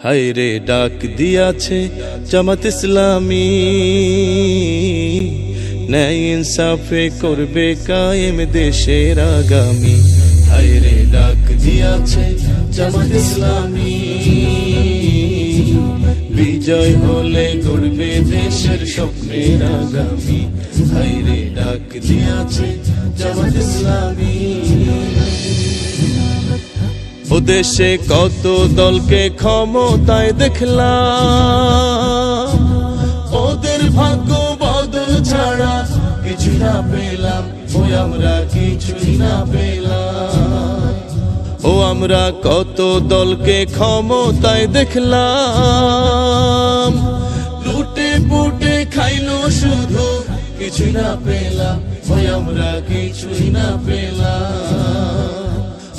হায়রে ডাক দিয়াছে জামাত ইসলামী, ন্যায় ইনসাফে করবে কায়েম দেশের আগামী। হায়রে ডাক দিয়াছে জামাত ইসলামী, বিজয় হলে গড়বে দেশের স্বপ্নের আগামী। হায়রে ডাক দিয়াছে জামাত ইসলামী। ও দেশে কত দলকে ক্ষমতায় দেখলাম, ওদের ভাগ্য বদল ছাড়া কিছু না পেলাম, ওই আমরা কিছুই না পেলাম। ও আমরা কত দলকে ক্ষমতায় দেখলাম, লুটে পুটে খাইলো শুধু, কিছুই না পেলাম, ওই আমরা কিছুই না পেলাম।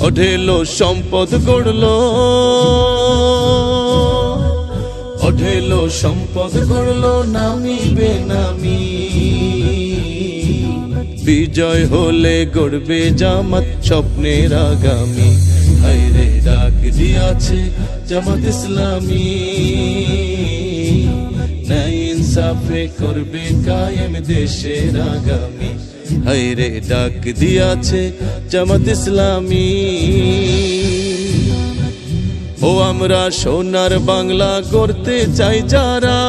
অঢেলো সম্পদ গড়লো, অঢেলো সম্পদ গড়লো নামি বেনামি। বিজয় হলে গড়বে জামাত স্বপ্নের আগামী। হায়রে ডাক দিয়াছে জামাত ইসলামী, ন্যায় ইনসাফে করবে কায়েম দেশের আগামী। হায়রে ডাক দিয়াছে জামাত ইসলামী। ও আমরা সোনার বাংলা গড়তে চাই যারা,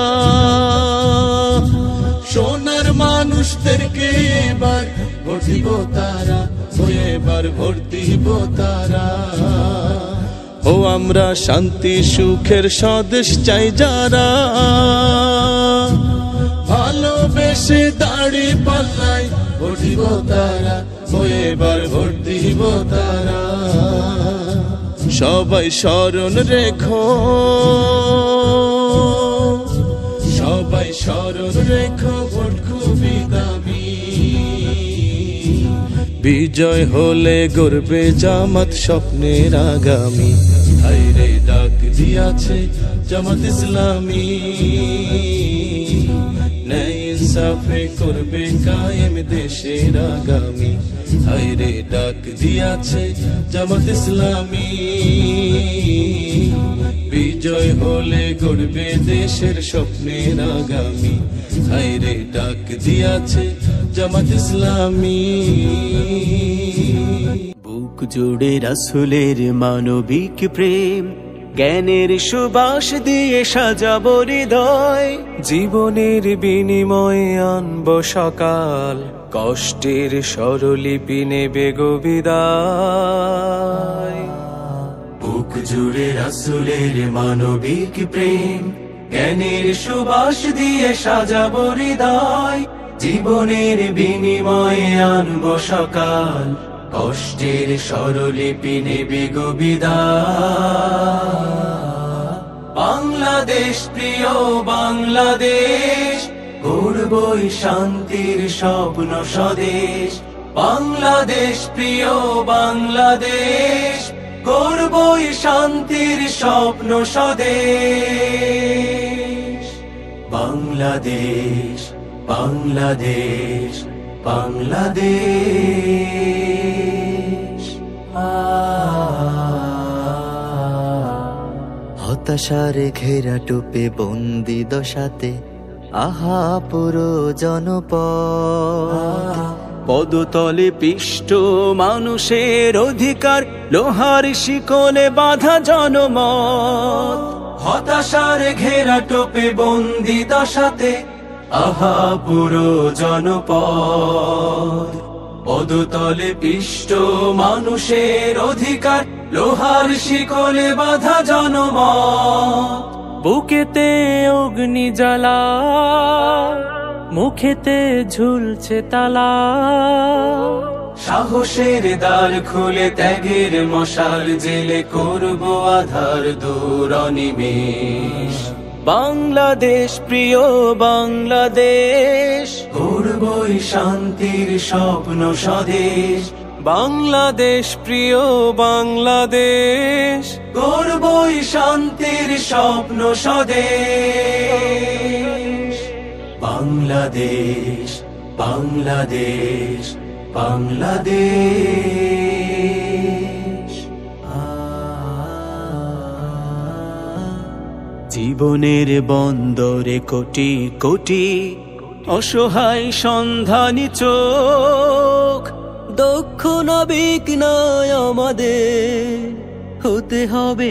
সোনার মানুষদেরকে এবার ভোট দিব তারা, ও এবার ভোট দিব তারা। ও আমরা শান্তি সুখের স্বদেশ চাই যারা, ভালোবেসে দাড়ি পাল্লায় ভোট দিব তারা, ও এবার ভোট দিব তারা। সবাই স্মরণ রেখো, সবাই স্মরণ রেখো, ভোট খুবই দামি। বিজয় হলে গড়বে জামাত স্বপ্নের আগামী। হায়রে ডাক দিয়াছে জামাত ইসলামী, ন্যায় ইনসাফে করবে কায়েম দেশের আগামী। হায়রে ডাক দিয়াছে জামাত ইসলামী, বিজয় হলে গড়বে দেশের স্বপ্নের আগামী। হায়রে ডাক দিয়াছে জামাত ইসলামী। বুক জুড়ে রাসূলের মানবিক প্রেম, জ্ঞানের সুবাস দিয়ে সাজাবো হৃদয়। জীবনের বিনিময়ে আনব সকাল, কষ্টের স্বরলিপি নেবে গো বিদায়। বুক জুড়ে রাসূলের মানবিক প্রেম, জ্ঞানের সুবাস দিয়ে সাজাবো হৃদয়। জীবনের বিনিময়ে আনব সকাল, কষ্টের স্বরলিপি নেবে গো বিদায়। বাংলাদেশ প্রিয় বাংলাদেশ, গড়বই শান্তির স্বপ্ন স্বদেশ। বাংলাদেশ প্রিয় বাংলাদেশ, গড়বই শান্তির স্বপ্ন স্বদেশ। বাংলাদেশ বাংলাদেশ বাংলাদেশ। হতাশার ঘেরা টোপে বন্দি দশাতে, আহা পুরো জনপদ। পদতলে পিষ্ট মানুষের অধিকার, লোহার শিকলে বাঁধা জনমত। হতাশার ঘেরা টোপে বন্দি দশাতে, আহা পুরো জনপদ। পদতলে পিষ্ট মানুষের অধিকার, লোহার শিকলে বাঁধা জনমত। বুকেতে অগ্নি জ্বালা, মুখেতে ঝুলছে তালা। সাহসের দ্বার খুলে ত্যাগের মশাল জেলে করব আধার দূর অনিমেষ। বাংলাদেশ প্রিয় বাংলাদেশ, গড়বই শান্তির স্বপ্ন স্বদেশ। বাংলাদেশ প্রিয় বাংলাদেশ, গড়বই শান্তির স্বপ্ন স্বদেশ। বাংলাদেশ বাংলাদেশ বাংলাদেশ। জীবনের বন্দরে কোটি কোটি অসহায় সন্ধানী চোখ, দক্ষ নাবিক নয় আমাদের হতে হবে